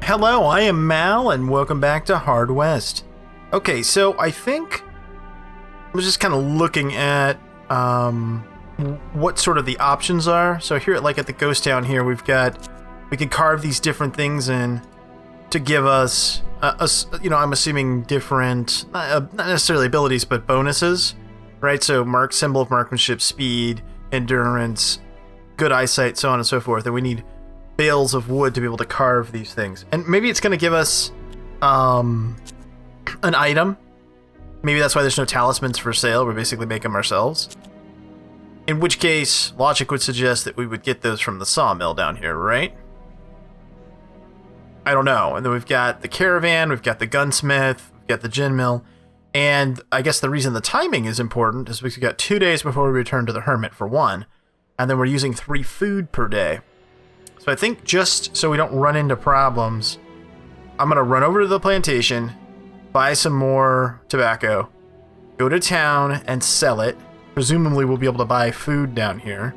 Hello, I am Mal, and welcome back to Hard West. Okay, so I think I was just kind of looking at what sort of the options are. So here, at the ghost town here, we can carve these different things in to give us, I'm assuming different, not necessarily abilities, but bonuses, right? So symbol of marksmanship, speed, endurance, good eyesight, so on and so forth. And we need bales of wood to be able to carve these things. And maybe it's going to give us an item. Maybe that's why there's no talismans for sale. We basically make them ourselves. In which case, logic would suggest that we would get those from the sawmill down here, right? I don't know. And then we've got the caravan, we've got the gunsmith, we've got the gin mill. And I guess the reason the timing is important is we've got 2 days before we return to the hermit for one. And then we're using 3 food per day. So I think just so we don't run into problems, I'm going to run over to the plantation, buy some more tobacco, go to town and sell it. Presumably we'll be able to buy food down here.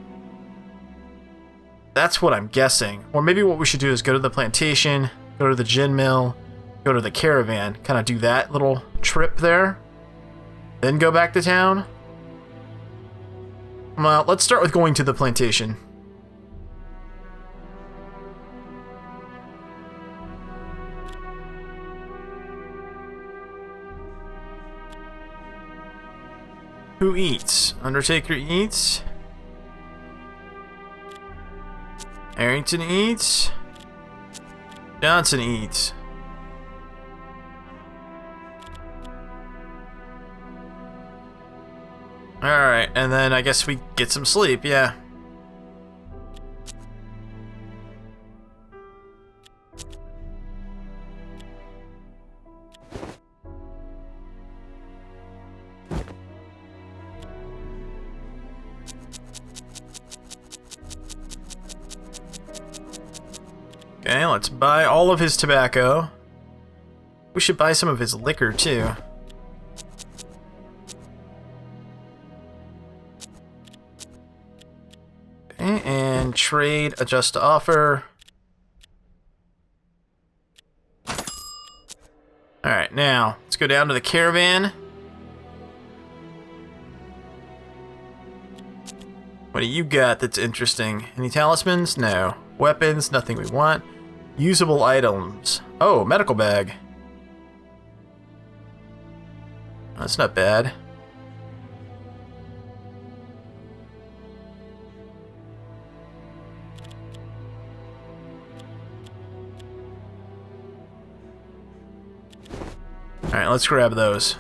That's what I'm guessing. Or maybe what we should do is go to the plantation, go to the gin mill, go to the caravan, kind of do that little trip there, then go back to town. Well, let's start with going to the plantation. Who eats? Undertaker eats. Harrington eats. Johnson eats. Alright, and then I guess we get some sleep, yeah. Okay, let's buy all of his tobacco. We should buy some of his liquor, too. Okay, and trade, adjust to offer. Alright, now, let's go down to the caravan. What do you got that's interesting? Any talismans? No. Weapons? Nothing we want. Usable items. Oh, medical bag. That's not bad. Alright, let's grab those.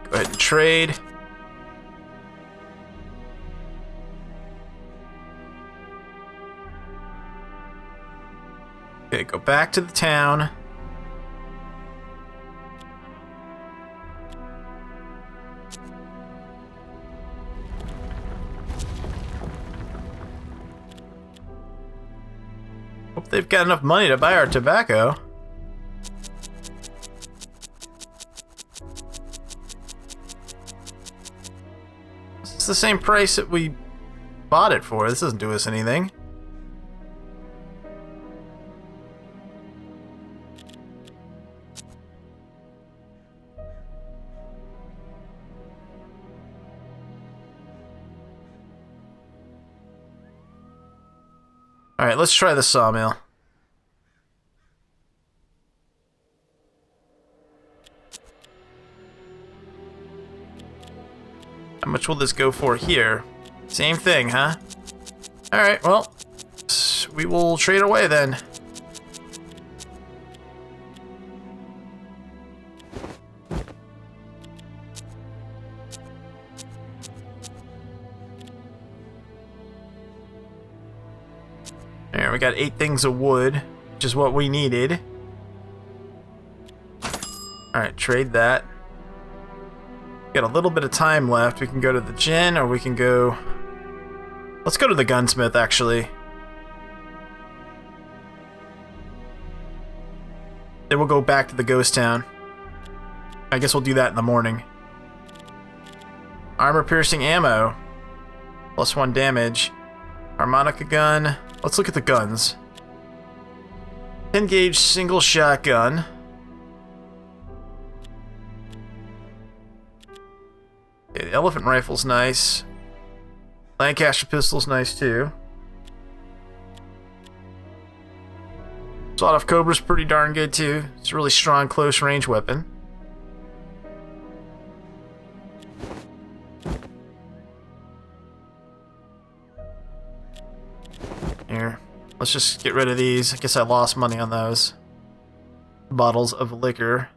Go ahead and trade. Okay, go back to the town. Hope they've got enough money to buy our tobacco. It's the same price that we bought it for. This doesn't do us anything. Alright, let's try the sawmill. How much will this go for here? Same thing, huh? Alright, well, we will trade away then. There, we got 8 things of wood, which is what we needed. Alright, trade that. Got a little bit of time left. We can go to the gin, or we can go... Let's go to the gunsmith, actually. Then we'll go back to the ghost town. I guess we'll do that in the morning. Armor-piercing ammo. +1 damage. Harmonica gun. Let's look at the guns. 10 gauge single shotgun. Okay, the elephant rifle's nice. Lancaster pistol's nice too. Sawed-off Cobra's pretty darn good too. It's a really strong close range weapon. Here, let's just get rid of these. I guess I lost money on those. Bottles of liquor.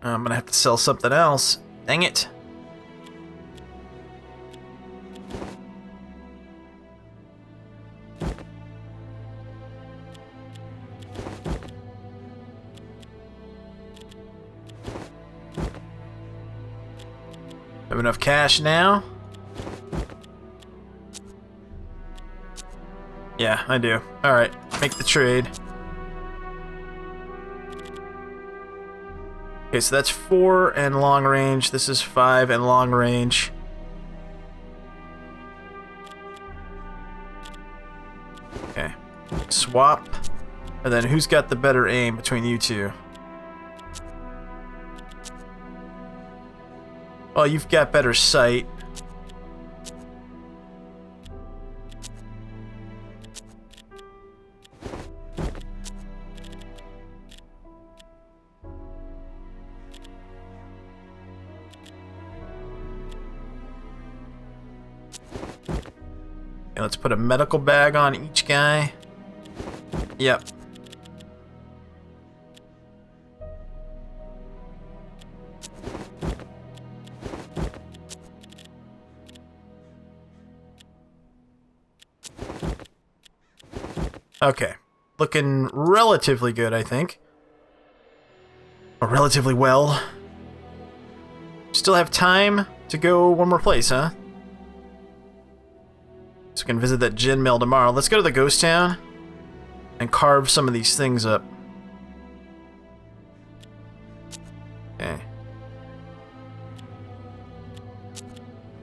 I'm gonna have to sell something else. Dang it. Have enough cash now? Yeah, I do. Alright, make the trade. Okay, so that's 4 and long range. This is 5 and long range. Okay. Swap. And then who's got the better aim between you two? Well, you've got better sight. Okay, let's put a medical bag on each guy. Yep. Okay. Looking relatively good, I think. Or relatively well. Still have time to go one more place, huh? So we can visit that gin mill tomorrow. Let's go to the ghost town and carve some of these things up. Okay.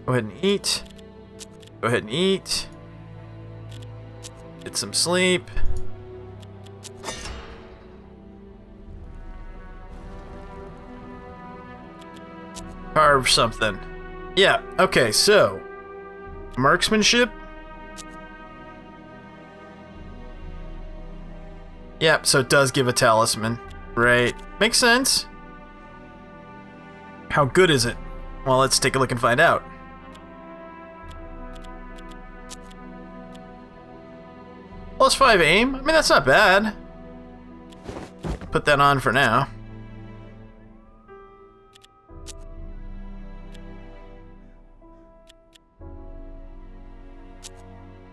Go ahead and eat. Go ahead and eat. Get some sleep. Carve something. Yeah, okay, so marksmanship. Yep, so it does give a talisman. Right. Makes sense. How good is it? Well, let's take a look and find out. +5 aim? I mean, that's not bad. Put that on for now.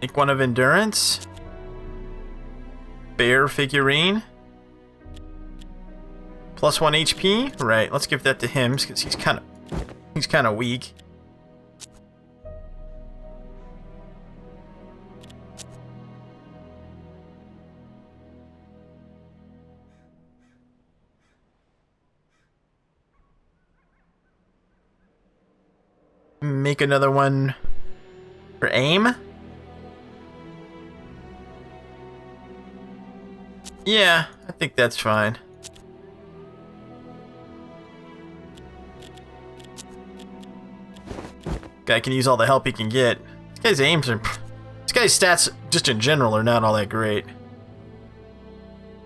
Make one of endurance. Bear figurine. +1 HP. Right, let's give that to him because he's kind of weak. Make another one for aim. Yeah, I think that's fine. Guy can use all the help he can get. This guy's aims are... This guy's stats, just in general, are not all that great.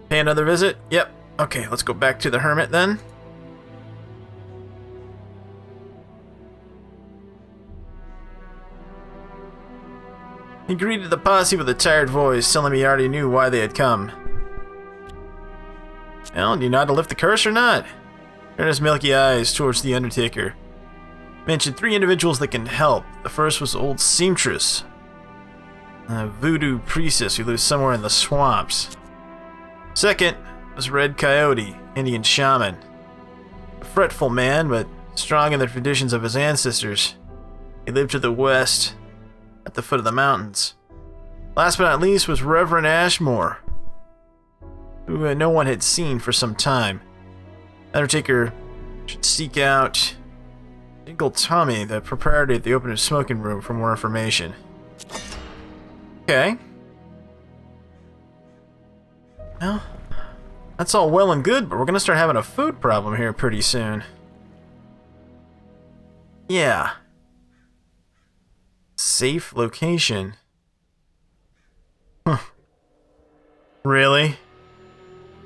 Pay another visit? Yep. Okay, let's go back to the hermit then. He greeted the posse with a tired voice, telling me he already knew why they had come. Well, do you know how to lift the curse or not? Turned his milky eyes towards the Undertaker. Mentioned 3 individuals that can help. The first was old seamstress, a voodoo priestess who lives somewhere in the swamps. Second was Red Coyote, Indian shaman. A fretful man, but strong in the traditions of his ancestors. He lived to the west, at the foot of the mountains. Last but not least was Reverend Ashmore, who no one had seen for some time. Undertaker should seek out Dingle Tommy, the proprietor at the open smoking room, for more information. Okay. Well, that's all well and good, but we're gonna start having a food problem here pretty soon. Yeah. Safe location. Huh. Really?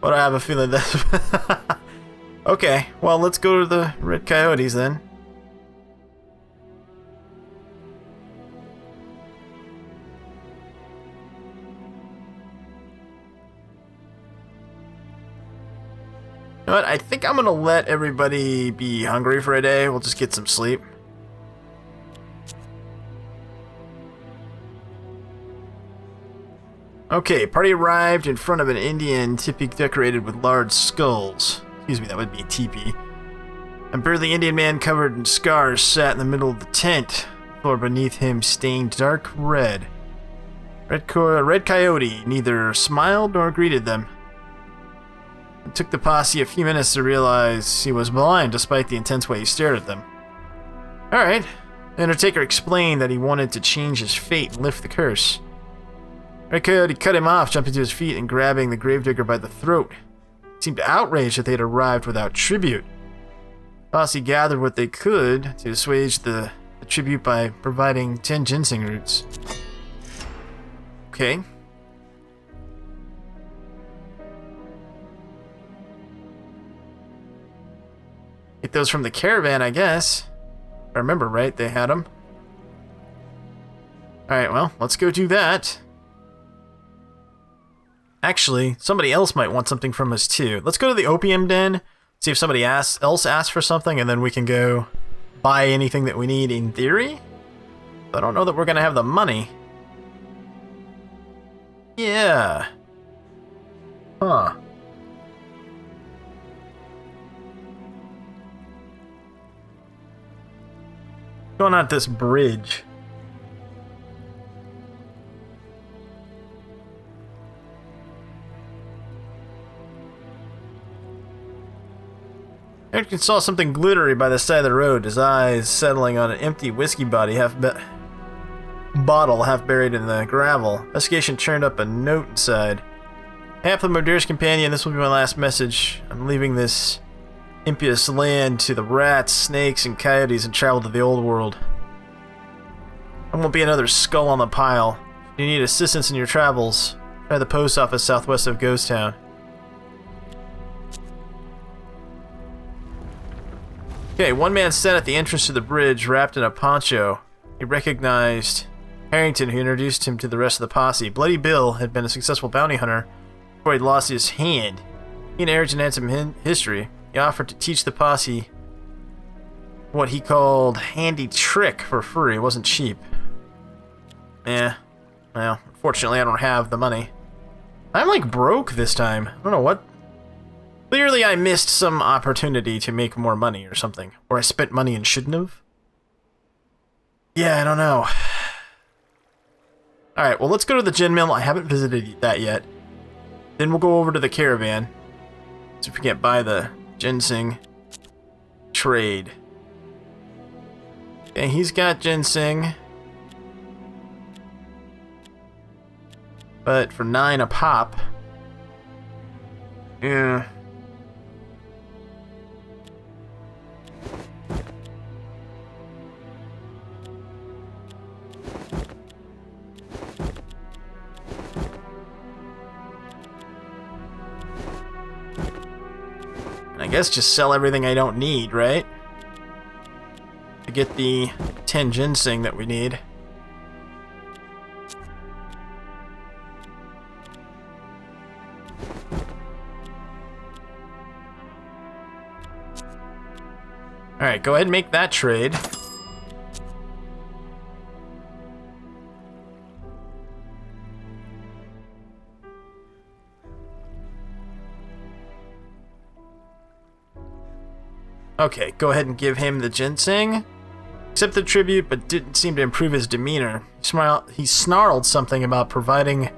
But I have a feeling that... Okay, well, let's go to the Red Coyotes then. You know what? I think I'm gonna let everybody be hungry for a day. We'll just get some sleep. Okay, party arrived in front of an Indian teepee decorated with large skulls. Excuse me, that would be a teepee. A burly Indian man covered in scars sat in the middle of the tent. The floor beneath him stained dark red. Red Coyote neither smiled nor greeted them. It took the posse a few minutes to realize he was blind, despite the intense way he stared at them. Alright. The Undertaker explained that he wanted to change his fate and lift the curse. Red Coyote cut him off, jumping to his feet and grabbing the gravedigger by the throat. He seemed outraged that they had arrived without tribute. Posse gathered what they could to assuage the tribute by providing 10 ginseng roots. Okay. Get those from the caravan, I guess. If I remember right, they had them. Alright, well, let's go do that. Actually, somebody else might want something from us too. Let's go to the opium den, see if somebody else asks for something, and then we can go buy anything that we need in theory. I don't know that we're going to have the money. Yeah. Huh. Going on this bridge. Eric saw something glittery by the side of the road, his eyes settling on an empty whiskey bottle half buried in the gravel. Investigation turned up a note inside. Happily, my dearest companion, this will be my last message. I'm leaving this impious land to the rats, snakes, and coyotes and travel to the old world. There won't be another skull on the pile. If you need assistance in your travels, try the post office southwest of Ghost Town. Okay, one man sat at the entrance to the bridge, wrapped in a poncho. He recognized Harrington, who introduced him to the rest of the posse. Bloody Bill had been a successful bounty hunter before he'd lost his hand. He and Harrington had some history. He offered to teach the posse what he called handy trick for free. It wasn't cheap. Yeah. Well, unfortunately I don't have the money. I'm like broke this time. I don't know what. Clearly I missed some opportunity to make more money or something. Or I spent money and shouldn't have. Yeah, I don't know. Alright, well let's go to the gin mill. I haven't visited that yet. Then we'll go over to the caravan. See if we can't buy the ginseng trade. Okay, he's got ginseng. But for 9 a pop. Yeah. I guess just sell everything I don't need, right? To get the 10 ginseng that we need. Alright, go ahead and make that trade. Okay, go ahead and give him the ginseng. Accepted tribute, but didn't seem to improve his demeanor. He snarled something about providing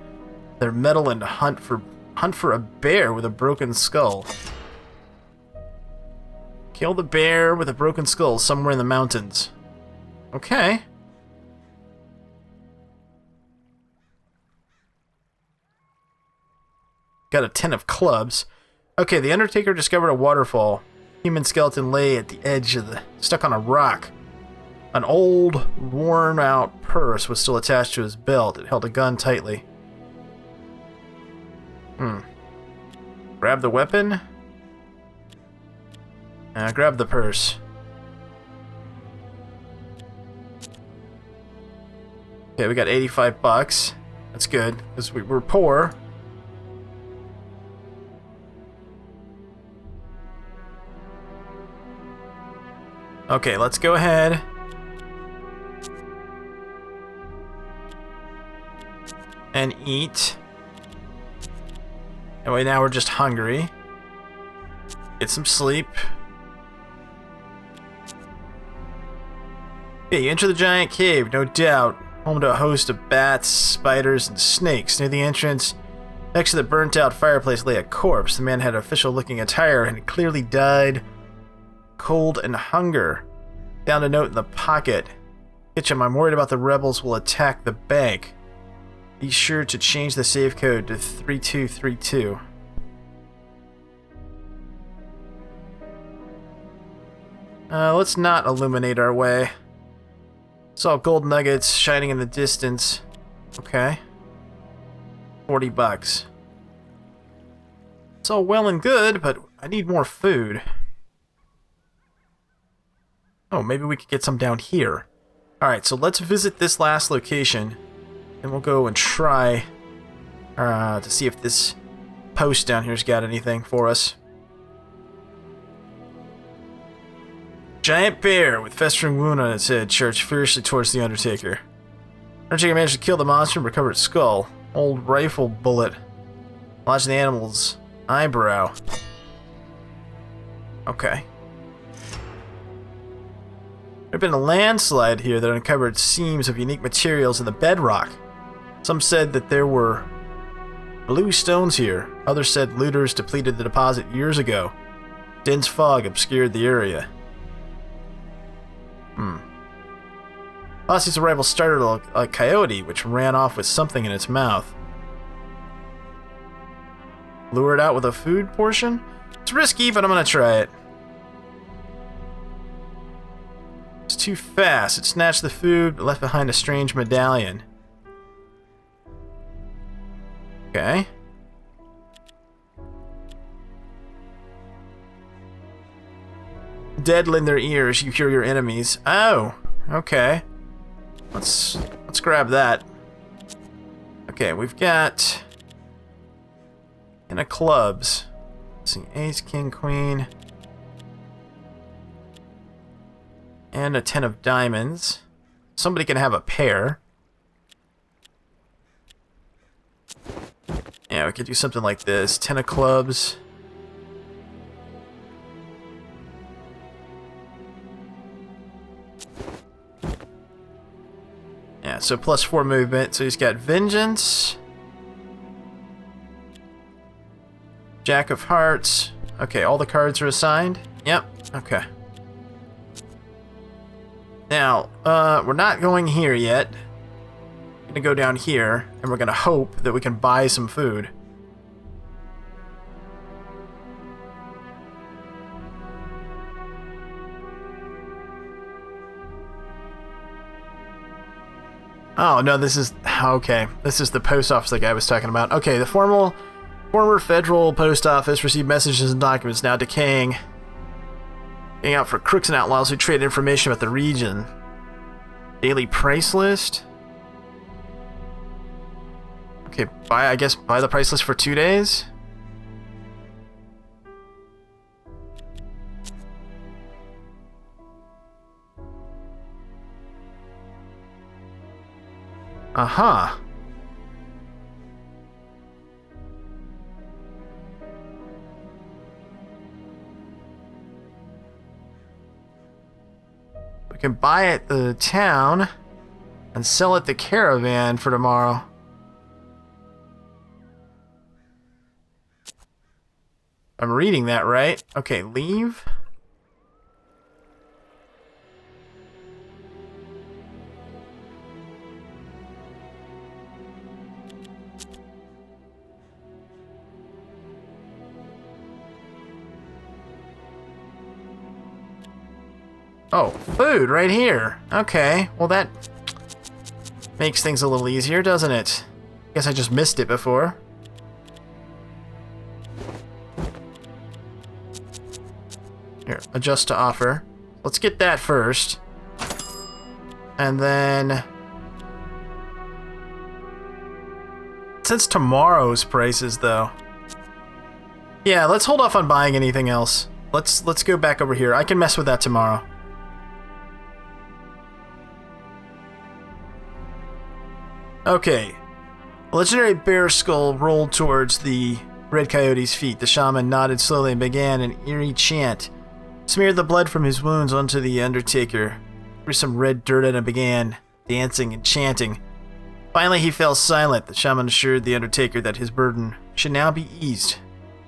their metal and hunt for a bear with a broken skull. Kill the bear with a broken skull somewhere in the mountains. Okay. Got a 10 of clubs. Okay, the Undertaker discovered a waterfall. Human skeleton lay at the edge of stuck on a rock. An old, worn-out purse was still attached to his belt. It held a gun tightly. Grab the weapon. Grab the purse. Okay, we got 85 bucks. That's good, because we're poor. Okay, let's go ahead. And eat. Anyway, now we're just hungry. Get some sleep. Okay, you enter the giant cave, no doubt. Home to a host of bats, spiders, and snakes. Near the entrance, next to the burnt-out fireplace, lay a corpse. The man had official-looking attire and had clearly died cold and hunger. Found a note in the pocket. Hitchum, I'm worried about the rebels will attack the bank. Be sure to change the save code to 3232. Let's not illuminate our way. Saw gold nuggets shining in the distance. Okay. 40 bucks. It's all well and good, but I need more food. Oh, maybe we could get some down here. Alright, so let's visit this last location. And we'll go and try to see if this post down here's got anything for us. Giant bear with festering wound on its head charged fiercely towards the Undertaker. Undertaker managed to kill the monster and recover its skull. Old rifle bullet lodged in the animal's eyebrow. Okay. There had been a landslide here that uncovered seams of unique materials in the bedrock. Some said that there were blue stones here. Others said looters depleted the deposit years ago. Dense fog obscured the area. Posse's arrival startled a coyote, which ran off with something in its mouth. Lure it out with a food portion? It's risky, but I'm gonna try it. It's too fast. It snatched the food, but left behind a strange medallion. Okay. Deadly in their ears, you hear your enemies. Oh, okay. Let's grab that. Okay, we've got 10 of clubs. Let's see, ace, king, queen, and a 10 of diamonds. Somebody can have a pair. Yeah, we could do something like this. 10 of clubs. Yeah, so +4 movement. So he's got vengeance. Jack of hearts. Okay, all the cards are assigned. Yep, okay. Now, we're not going here yet. We're gonna go down here, and we're gonna hope that we can buy some food. Oh, no, this is... Okay, this is the post office the guy was talking about. Okay, the former federal post office received messages and documents now decaying. Getting out for crooks and outlaws who trade information about the region. Daily price list? Okay, I guess buy the price list for 2 days? Aha. We can buy at the town and sell at the caravan for tomorrow. I'm reading that right. Okay, leave. Oh, food right here. Okay, well that makes things a little easier, doesn't it? Guess I just missed it before. Here, adjust to offer. Let's get that first. And then... since tomorrow's prices, though... yeah, let's hold off on buying anything else. Let's go back over here. I can mess with that tomorrow. Okay. Legendary bear skull rolled towards the red coyote's feet. The shaman nodded slowly and began an eerie chant. Smeared the blood from his wounds onto the undertaker. Threw some red dirt at him and began dancing and chanting. Finally he fell silent. The shaman assured the undertaker that his burden should now be eased.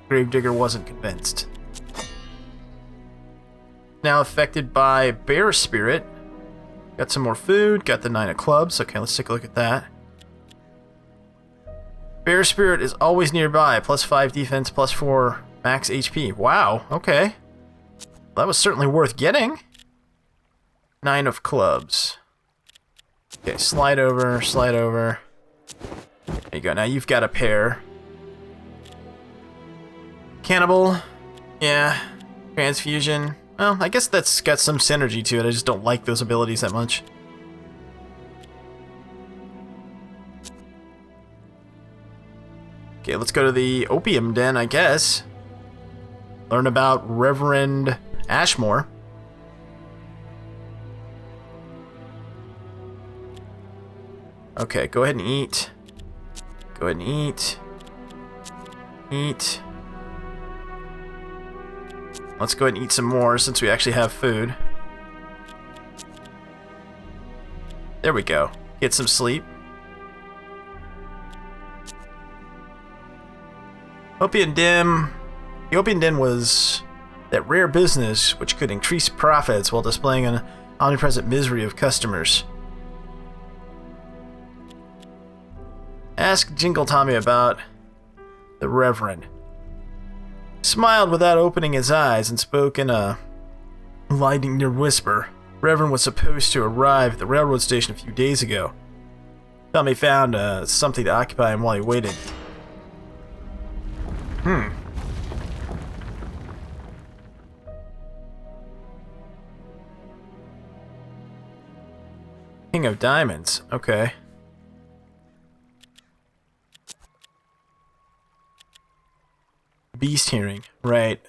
Gravedigger wasn't convinced. Now affected by bear spirit. Got some more food. Got the 9 of clubs. Okay, let's take a look at that. Bear spirit is always nearby. +5 defense, +4 max HP. Wow, okay. That was certainly worth getting. 9 of clubs. Okay, slide over, slide over. There you go, now you've got a pair. Cannibal. Yeah. Transfusion. Well, I guess that's got some synergy to it. I just don't like those abilities that much. Okay, let's go to the opium den, I guess. Learn about Reverend Ashmore. Okay, go ahead and eat. Go ahead and eat. Eat. Let's go ahead and eat some more since we actually have food. There we go. Get some sleep. Opium Den. The opium den was that rare business which could increase profits while displaying an omnipresent misery of customers. Ask Jingle Tommy about the Reverend. Smiled without opening his eyes and spoke in a lightning whisper. Reverend was supposed to arrive at the railroad station a few days ago. Tommy found something to occupy him while he waited. King of Diamonds. Okay. Beast hearing. Right.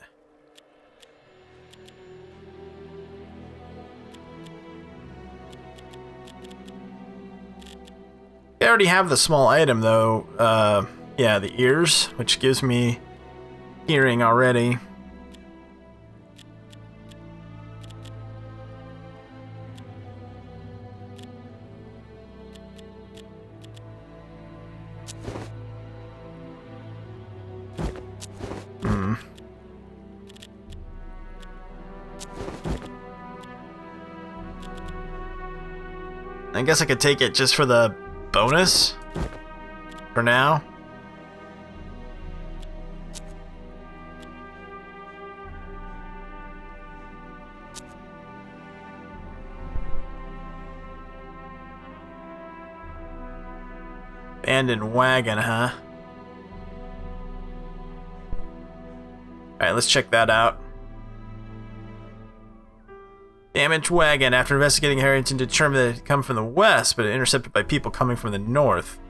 I already have the small item, though. Yeah, the ears, which gives me hearing already. I guess I could take it just for the bonus for now. Abandoned wagon, huh? Alright, let's check that out. Damaged wagon. After investigating, Harrington determined that it had come from the west, but intercepted by people coming from the north.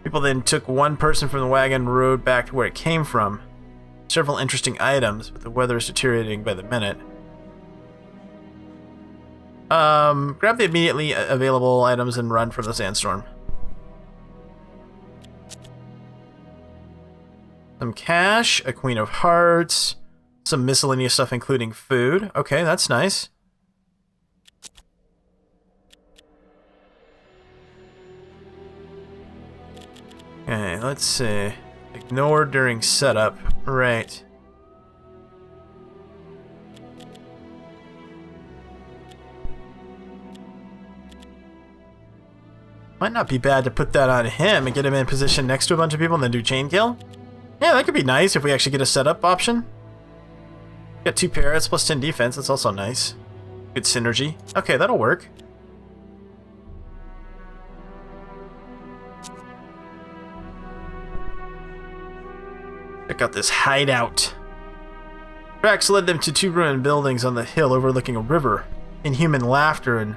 People then took one person from the wagon and rode back to where it came from. Several interesting items, but the weather is deteriorating by the minute. Grab the immediately available items and run from the sandstorm. Some cash, a queen of hearts, some miscellaneous stuff including food. Okay, that's nice. Okay, let's see. Ignore during setup. Right. Might not be bad to put that on him and get him in position next to a bunch of people and then do chain kill. Yeah, that could be nice if we actually get a setup option. Got 2 parrots plus 10 defense. That's also nice. Good synergy. Okay, that'll work. Check out this hideout. Tracks led them to 2 ruined buildings on the hill overlooking a river. Inhuman laughter and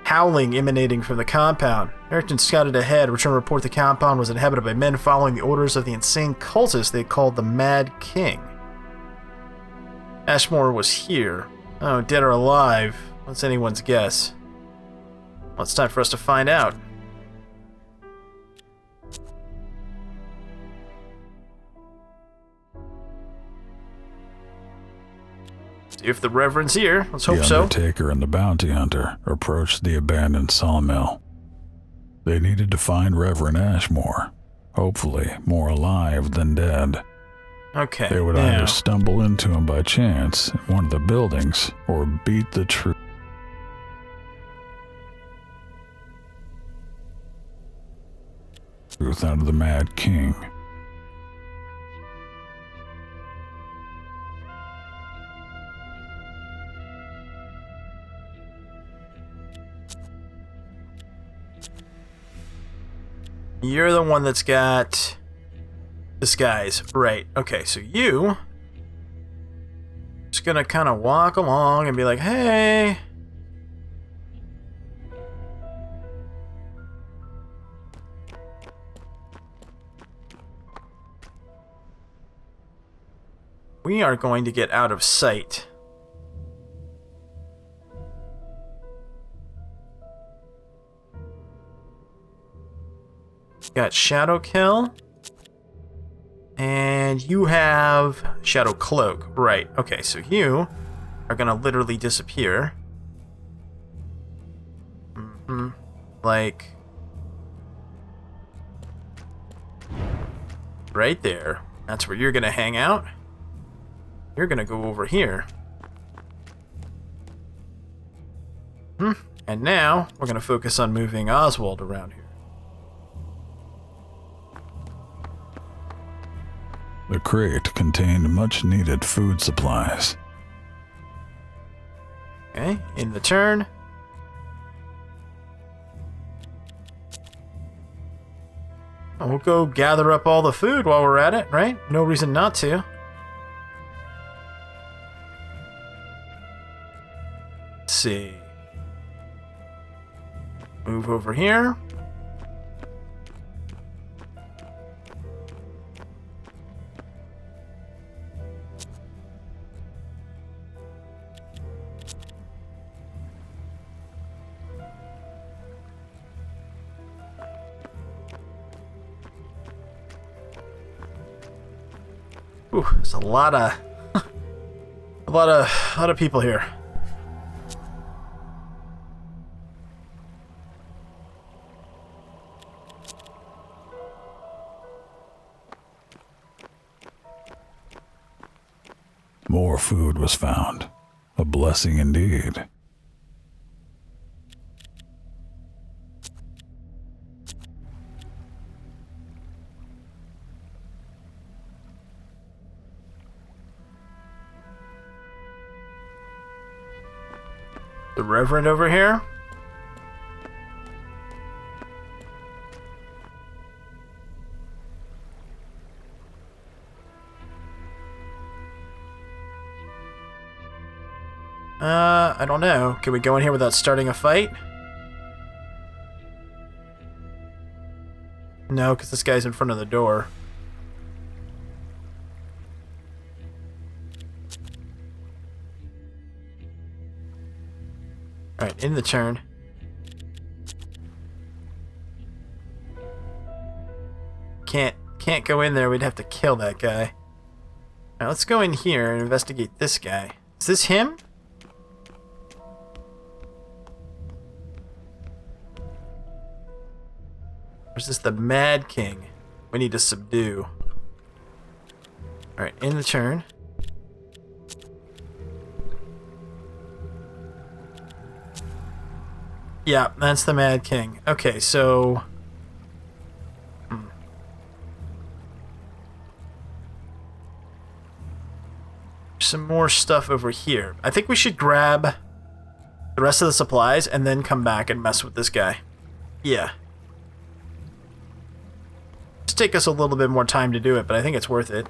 howling emanating from the compound. Ayrton scouted ahead, returned report the compound was inhabited by men following the orders of the insane cultist they called the Mad King. Ashmore was here. Oh, dead or alive? That's anyone's guess. Well, it's time for us to find out. See if the Reverend's here. Let's hope so. The Undertaker and the Bounty Hunter approached the abandoned sawmill. They needed to find Reverend Ashmore, hopefully more alive than dead. Okay, they would either stumble into him by chance in one of the buildings or beat the truth out of the Mad King. You're the one that's got disguise. Right. Okay, so you just gonna kind of walk along and be like, hey. We are going to get out of sight. Got Shadow Kill. And you have Shadow Cloak. Right. Okay, so you are gonna literally disappear. Like right there. That's where you're gonna hang out. You're gonna go over here. And now we're gonna focus on moving Oswald around here. The crate contained much-needed food supplies. Okay, in the turn. We'll go gather up all the food while we're at it, right? No reason not to. Let's see. Move over here. Ooh, there's a lot of people here. More food was found. A blessing indeed. The Reverend over here. I don't know. Can we go in here without starting a fight? No, because this guy's in front of the door. Alright, in the turn. Can't go in there, we'd have to kill that guy. Alright, let's go in here and investigate this guy. Is this him? Or is this the Mad King? we need to subdue. Alright, in the turn. Yeah, that's the Mad King. Okay, so... Some more stuff over here. I think we should grab the rest of the supplies and then come back and mess with this guy. Yeah. Just take us a little bit more time to do it, but I think it's worth it.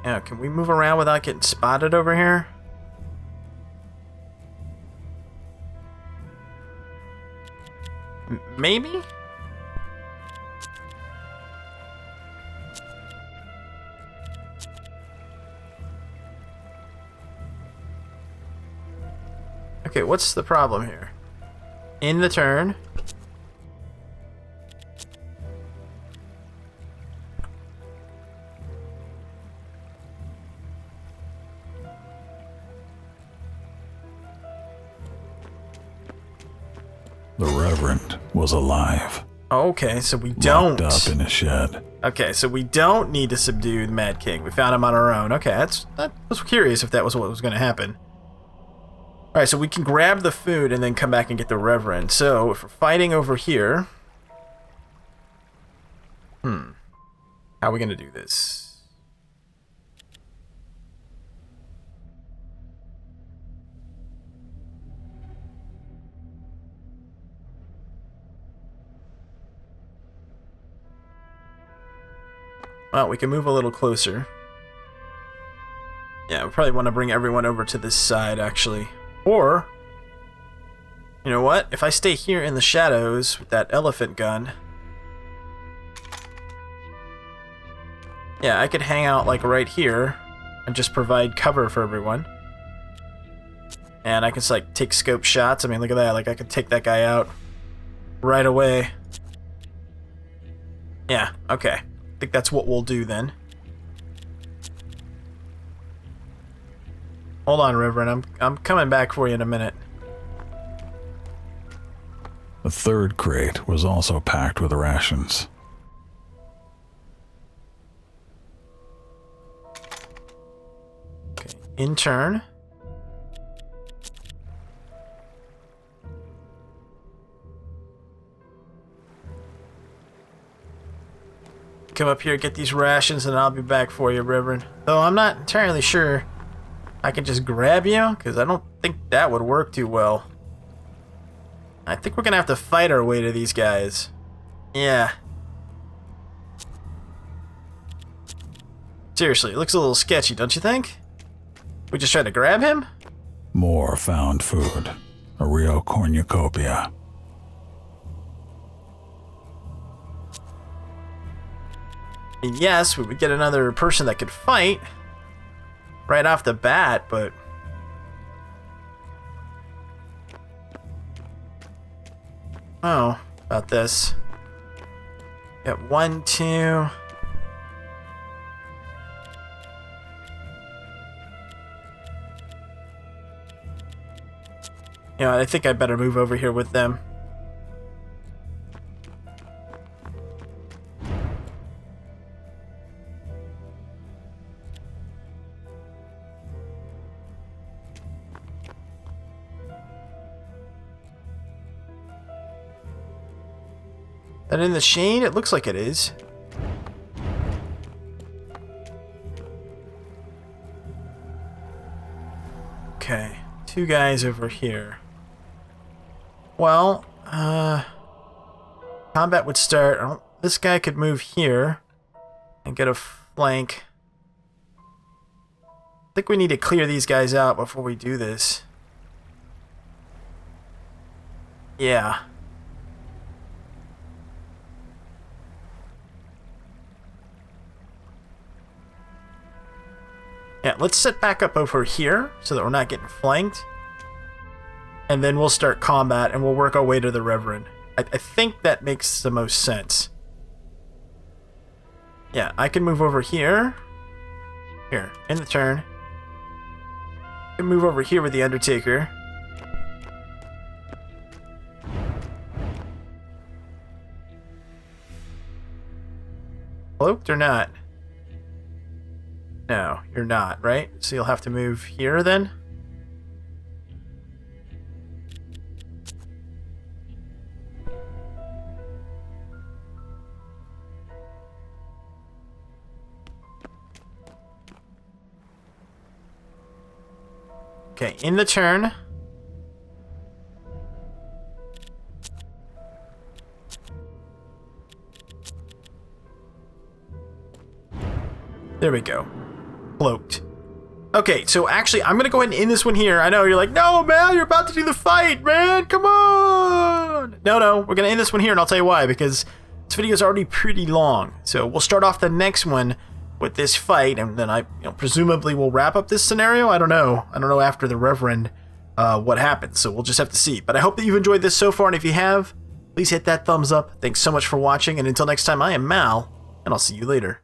Now, can we move around without getting spotted over here? Maybe? Okay, what's the problem here? In the turn. The Reverend was alive. Okay, so we don't. Locked up in a shed. Okay, so we don't need to subdue the Mad King. We found him on our own. Okay, I was curious if that was what was going to happen. Alright, so we can grab the food and then come back and get the Reverend. So, if we're fighting over here... How are we going to do this? Well, we can move a little closer. Yeah, we probably want to bring everyone over to this side, actually. Or, you know what? If I stay here in the shadows with that elephant gun... Yeah, I could hang out, like, right here and just provide cover for everyone. And I can, like, take scope shots. I mean, look at that. Like, I could take that guy out right away. Yeah, okay. I think that's what we'll do, then. Hold on, Reverend. I'm coming back for you in a minute. The third crate was also packed with rations. Okay, in turn. Come up here, get these rations, and I'll be back for you, Reverend. Though I'm not entirely sure I can just grab you, because I don't think that would work too well. I think we're going to have to fight our way to these guys. Yeah. Seriously, it looks a little sketchy, don't you think? We just tried to grab him? More found food. A real cornucopia. And yes, we would get another person that could fight right off the bat, but... Oh, about this. Got 1, 2... You know, I think I better move over here with them. That in the shade? It looks like it is. Okay, 2 guys over here. Well, combat would start. This guy could move here and get a flank. I think we need to clear these guys out before we do this. Yeah. Yeah, let's set back up over here so that we're not getting flanked. And then we'll start combat and we'll work our way to the Reverend. I think that makes the most sense. Yeah, I can move over here. Here, in the turn. can move over here with the Undertaker. Cloaked or not? No, you're not, right? So you'll have to move here then? Okay, in the turn. There we go. Cloaked. Okay, so actually, I'm gonna go ahead and end this one here. I know, you're like, no, man, you're about to do the fight, man, come on! No, we're gonna end this one here, and I'll tell you why, because this video is already pretty long. So we'll start off the next one with this fight, and then presumably we'll wrap up this scenario. I don't know after the Reverend what happens, so we'll just have to see. But I hope that you've enjoyed this so far, and if you have, please hit that thumbs up. Thanks so much for watching, and until next time, I am Mal, and I'll see you later.